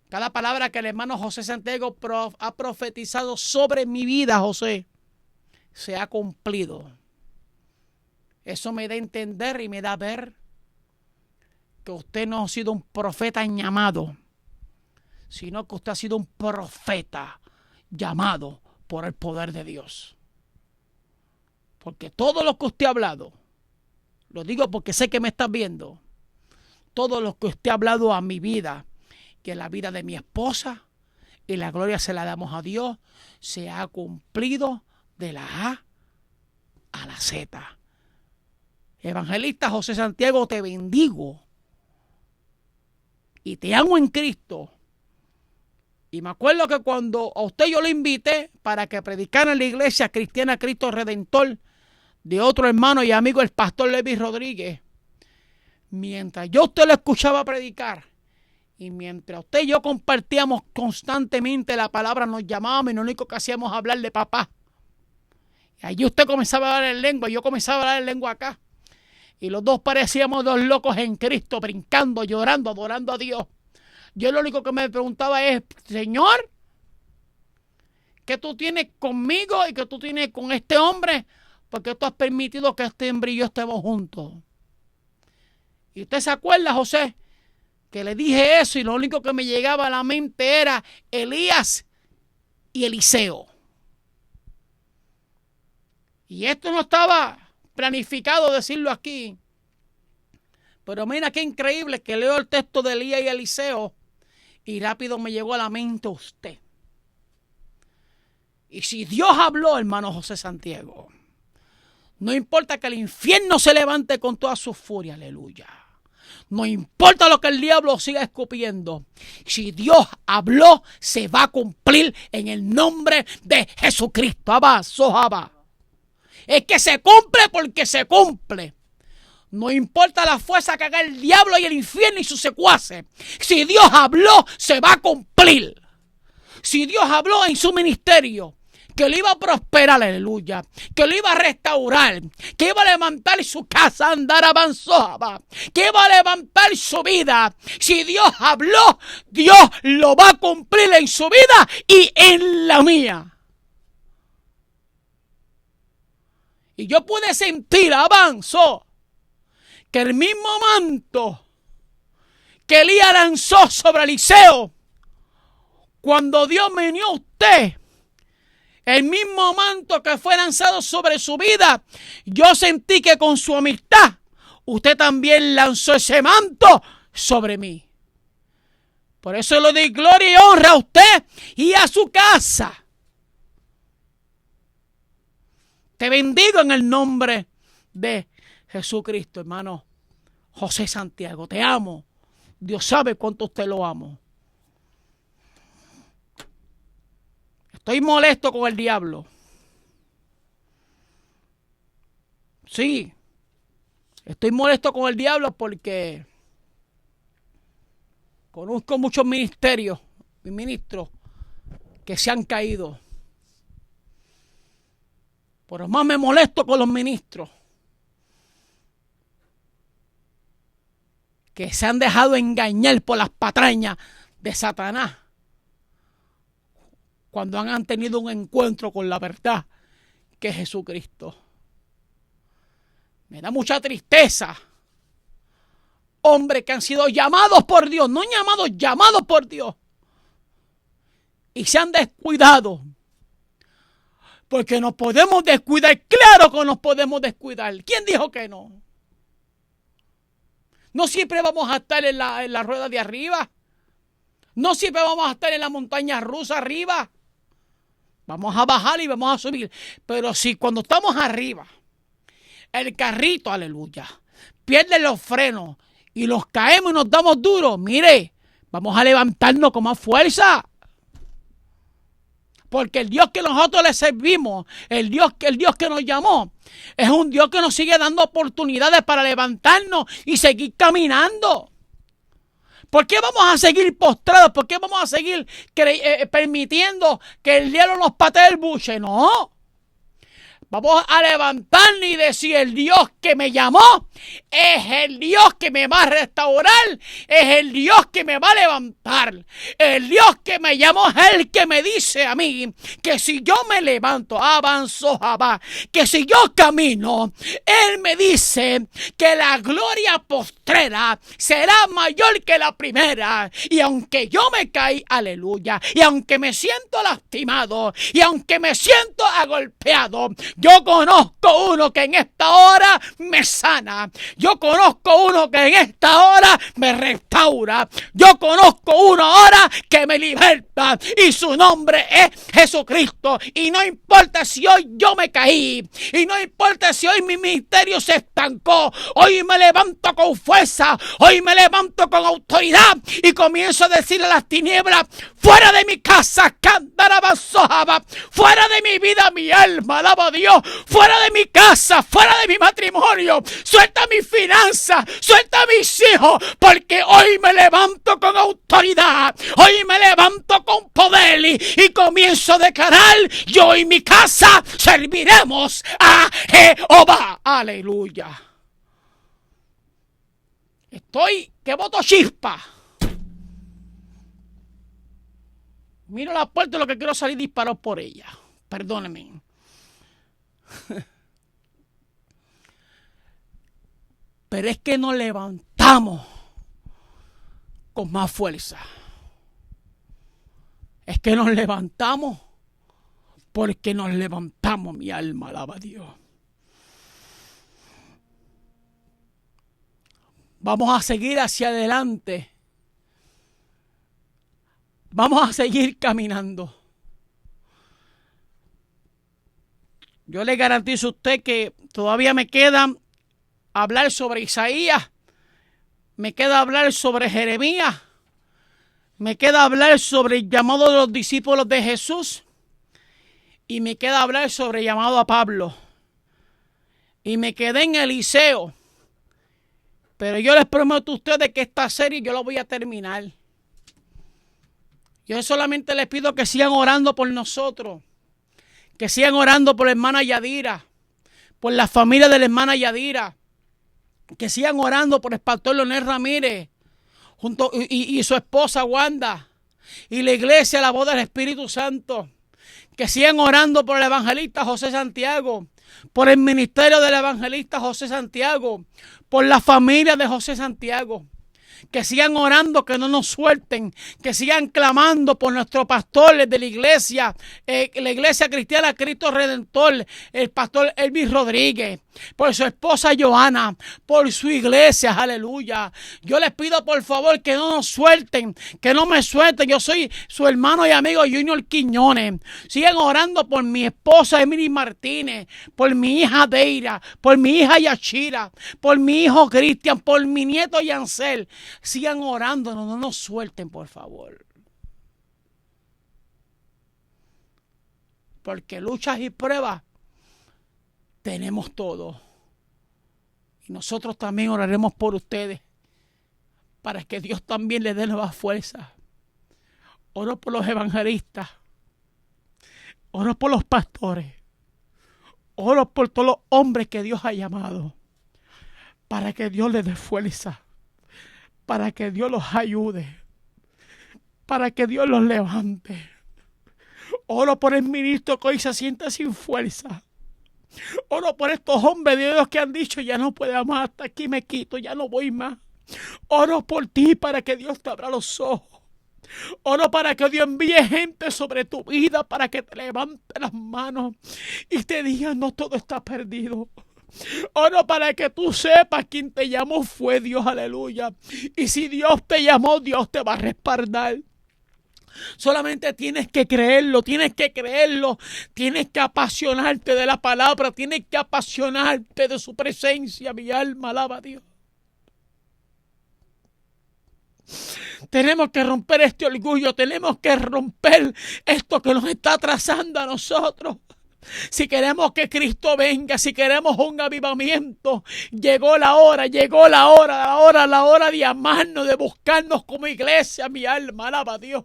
Cada palabra que el hermano José Santiago ha profetizado sobre mi vida, José, se ha cumplido. Eso me da a entender y me da a ver que usted no ha sido un profeta llamado, sino que usted ha sido un profeta llamado por el poder de Dios. Porque todo lo que usted ha hablado, lo digo porque sé que me estás viendo, todo lo que usted ha hablado a mi vida, que la vida de mi esposa, y la gloria se la damos a Dios, se ha cumplido de la A a la Z. Evangelista José Santiago, te bendigo y te amo en Cristo. Y me acuerdo que cuando a usted yo lo invité para que predicara en la iglesia cristiana Cristo Redentor de otro hermano y amigo, el pastor Levi Rodríguez, mientras yo usted lo escuchaba predicar y mientras usted y yo compartíamos constantemente la palabra, nos llamábamos y lo único que hacíamos era hablar de papá. Y allí usted comenzaba a hablar en lengua y yo comenzaba a hablar en lengua acá. Y los dos parecíamos dos locos en Cristo, brincando, llorando, adorando a Dios. Yo lo único que me preguntaba es, Señor, ¿qué tú tienes conmigo y qué tú tienes con este hombre ¿Por qué tú has permitido que este hombre y yo estemos juntos? Y usted se acuerda, José, que le dije eso y lo único que me llegaba a la mente era Elías y Eliseo. Y esto no estaba planificado decirlo aquí. Pero mira qué increíble que leo el texto de Elías y Eliseo y rápido me llegó a la mente usted. Y si Dios habló, hermano José Santiago, no importa que el infierno se levante con toda su furia, aleluya. No importa lo que el diablo siga escupiendo. Si Dios habló, se va a cumplir en el nombre de Jesucristo. Abba, Sohaba. Es que se cumple porque se cumple. No importa la fuerza que haga el diablo y el infierno y sus secuaces. Si Dios habló, se va a cumplir. Si Dios habló en su ministerio, que le iba a prosperar, aleluya, que lo iba a restaurar, que iba a levantar su casa, andar avanzada, que iba a levantar su vida. Si Dios habló, Dios lo va a cumplir en su vida y en la mía. Y yo pude sentir, avanzó, que el mismo manto que Elías lanzó sobre Eliseo, cuando Dios me dio a usted, el mismo manto que fue lanzado sobre su vida, yo sentí que con su amistad, usted también lanzó ese manto sobre mí. Por eso le doy gloria y honra a usted y a su casa. Te bendigo en el nombre de Jesucristo, hermano José Santiago. Te amo. Dios sabe cuánto usted lo amo. Estoy molesto con el diablo. Sí. Estoy molesto con el diablo porque conozco muchos ministerios y ministros que se han caído. Pero más me molesto con los ministros que se han dejado engañar por las patrañas de Satanás cuando han tenido un encuentro con la verdad que es Jesucristo. Me da mucha tristeza. Hombres que han sido llamados por Dios, no llamados, llamados por Dios. Y se han descuidado. Porque nos podemos descuidar, claro que nos podemos descuidar. ¿Quién dijo que no? No siempre vamos a estar en la rueda de arriba. No siempre vamos a estar en la montaña rusa arriba. Vamos a bajar y vamos a subir. Pero si cuando estamos arriba, el carrito, aleluya, pierde los frenos y los caemos y nos damos duros, mire, vamos a levantarnos con más fuerza. Porque el Dios que nosotros le servimos, el Dios que nos llamó, es un Dios que nos sigue dando oportunidades para levantarnos y seguir caminando. ¿Por qué vamos a seguir postrados? ¿Por qué vamos a seguir permitiendo que el diablo nos patee el buche? No. Vamos a levantarnos y decir, el Dios que me llamó es el Dios que me va a restaurar, es el Dios que me va a levantar. El Dios que me llamó es el que me dice a mí que si yo me levanto, avanzo, que si yo camino, Él me dice que la gloria postrera será mayor que la primera. Y aunque yo me caí, aleluya, y aunque me siento lastimado, y aunque me siento agolpeado, yo conozco uno que en esta hora me sana. Yo conozco uno que en esta hora me restaura. Yo conozco uno ahora que me liberta. Y su nombre es Jesucristo. Y no importa si hoy yo me caí. Y no importa si hoy mi ministerio se estancó. Hoy me levanto con fuerza. Hoy me levanto con autoridad. Y comienzo a decirle a las tinieblas: fuera de mi casa, candarabasojaba. Fuera de mi vida, mi alma, alaba a Dios. Fuera de mi casa, fuera de mi matrimonio. Suelta mis finanzas, suelta mis hijos. Porque hoy me levanto con autoridad. Hoy me levanto con poder. Y comienzo a declarar: yo y mi casa serviremos a Jehová. Aleluya. Estoy que boto chispa. Miro la puerta y lo que quiero salir disparado por ella. Perdónenme. Pero es que nos levantamos con más fuerza. Es que nos levantamos porque nos levantamos. Mi alma alaba a Dios. Vamos a seguir hacia adelante. Vamos a seguir caminando. Yo le garantizo a usted que todavía me queda hablar sobre Isaías. Me queda hablar sobre Jeremías. Me queda hablar sobre el llamado de los discípulos de Jesús. Y me queda hablar sobre el llamado a Pablo. Y me quedé en Eliseo. Pero yo les prometo a ustedes que esta serie yo la voy a terminar. Yo solamente les pido que sigan orando por nosotros. Que sigan orando por la hermana Yadira. Por la familia de la hermana Yadira. Que sigan orando por el pastor Leonel Ramírez. Y su esposa Wanda. Y la iglesia, la voz del Espíritu Santo. Que sigan orando por el evangelista José Santiago. Por el ministerio del evangelista José Santiago. Por la familia de José Santiago. Que sigan orando, que no nos suelten, que sigan clamando por nuestros pastores de la iglesia cristiana Cristo Redentor, el pastor Elvis Rodríguez, por su esposa Joana, por su iglesia, aleluya. Yo les pido por favor que no nos suelten, que no me suelten. Yo soy su hermano y amigo Junior Quiñones. Sigan orando por mi esposa Emily Martínez, por mi hija Deira, por mi hija Yashira, por mi hijo Cristian, por mi nieto Yancel. Sigan orando, no nos suelten, por favor. Porque luchas y pruebas tenemos todo. Y nosotros también oraremos por ustedes para que Dios también les dé nuevas fuerzas. Oro por los evangelistas. Oro por los pastores. Oro por todos los hombres que Dios ha llamado. Para que Dios les dé fuerza. Para que Dios los ayude. Para que Dios los levante. Oro por el ministro que hoy se siente sin fuerza. Oro por estos hombres de Dios que han dicho, ya no puedo más, hasta aquí me quito, ya no voy más. Oro por ti para que Dios te abra los ojos. Oro para que Dios envíe gente sobre tu vida, para que te levante las manos y te diga, no todo está perdido. Oro para que tú sepas quién te llamó fue Dios, aleluya. Y si Dios te llamó, Dios te va a respaldar. Solamente tienes que creerlo, tienes que apasionarte de la palabra, tienes que apasionarte de su presencia. Mi alma alaba a Dios. Tenemos que romper este orgullo, tenemos que romper esto que nos está atrasando a nosotros. Si queremos que Cristo venga, si queremos un avivamiento, llegó la hora de amarnos, de buscarnos como iglesia. Mi alma alaba a Dios.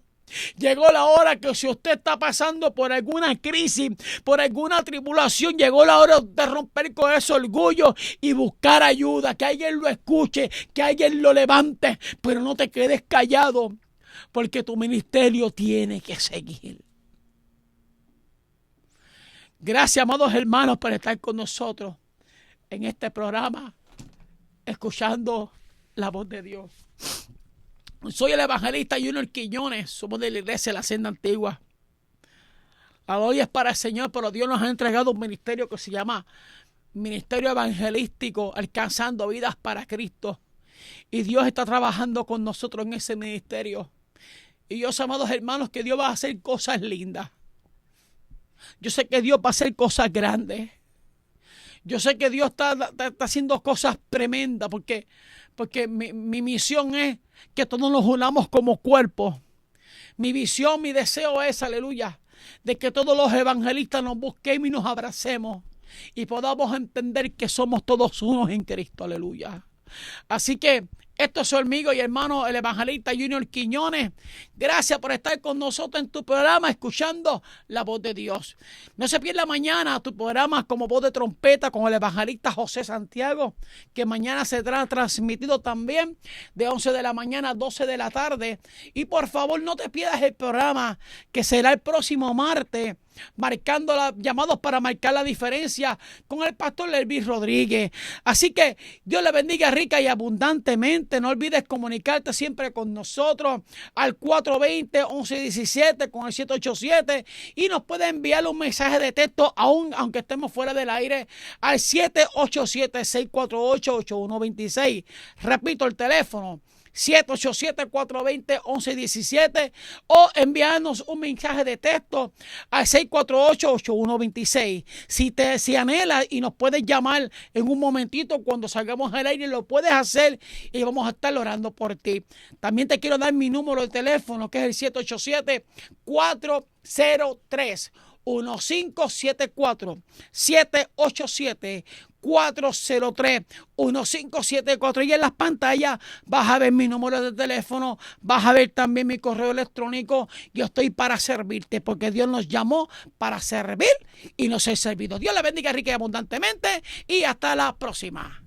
Llegó la hora que si usted está pasando por alguna crisis, por alguna tribulación, llegó la hora de romper con ese orgullo y buscar ayuda, que alguien lo escuche, que alguien lo levante, pero no te quedes callado, porque tu ministerio tiene que seguir. Gracias, amados hermanos, por estar con nosotros en este programa, escuchando la voz de Dios. Soy el evangelista Junior Quiñones, somos de la iglesia de la Senda Antigua. La gloria es para el Señor, pero Dios nos ha entregado un ministerio que se llama Ministerio Evangelístico, alcanzando vidas para Cristo. Y Dios está trabajando con nosotros en ese ministerio. Y yo sé, amados hermanos, que Dios va a hacer cosas lindas. Yo sé que Dios va a hacer cosas grandes. Yo sé que Dios está haciendo cosas tremendas, porque mi misión es que todos nos unamos como cuerpo. Mi visión, mi deseo es, aleluya, de que todos los evangelistas nos busquemos y nos abracemos y podamos entender que somos todos unos en Cristo, aleluya. Así que esto es su amigo y hermano, el evangelista Junior Quiñones. Gracias por estar con nosotros en tu programa, escuchando la voz de Dios. No se pierda mañana tu programa como voz de trompeta con el evangelista José Santiago, que mañana será transmitido también de 11 de la mañana a 12 de la tarde. Y por favor no te pierdas el programa que será el próximo martes llamados para marcar la diferencia con el pastor Lervis Rodríguez. Así que Dios le bendiga rica y abundantemente. No olvides comunicarte siempre con nosotros al 420-1117 con el 787 y nos puede enviar un mensaje de texto aunque estemos fuera del aire al 787-648-8126. Repito el teléfono 787-420-1117 o enviarnos un mensaje de texto al 648-8126. Si anhelas y nos puedes llamar en un momentito cuando salgamos al aire, lo puedes hacer y vamos a estar orando por ti. También te quiero dar mi número de teléfono, que es el 787-403-1574 787-403-1574 y en las pantallas vas a ver mi número de teléfono, vas a ver también mi correo electrónico. Yo estoy para servirte porque Dios nos llamó para servir y no ser servido. Dios le bendiga rica y abundantemente y hasta la próxima.